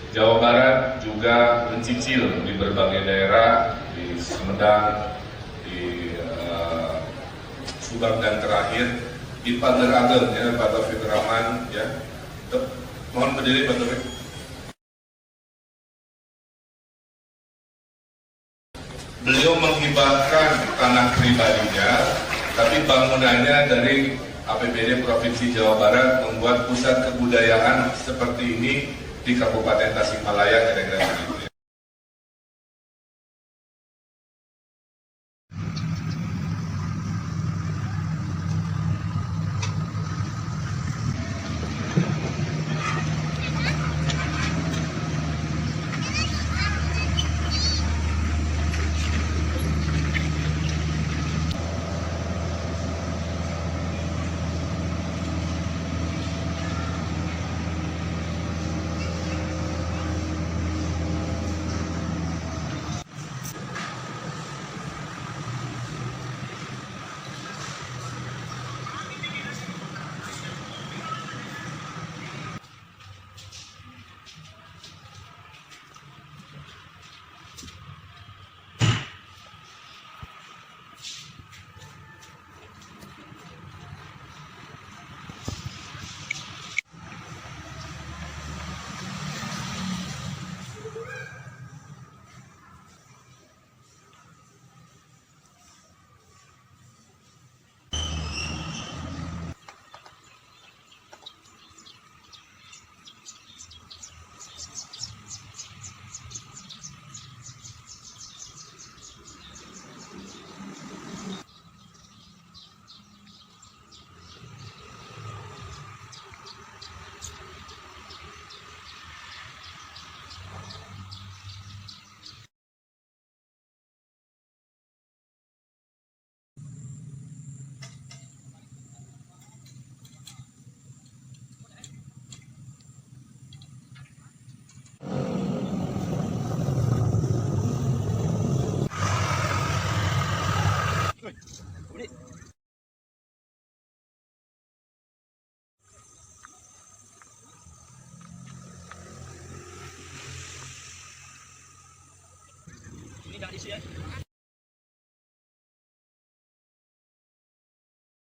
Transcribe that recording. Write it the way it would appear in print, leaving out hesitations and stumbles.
Jawa Barat juga mencicil di berbagai daerah, di Sumedang, di Subang dan terakhir di Pager-Ageng, ya, Pak Taufik Rahman, ya. Mohon berdiri Pak Taufik. Beliau menghibahkan tanah pribadinya, tapi bangunannya dari APBD Provinsi Jawa Barat membuat pusat kebudayaan seperti ini di Kabupaten Tasikmalaya, kira-kira begitu. Ini jangan isi ya.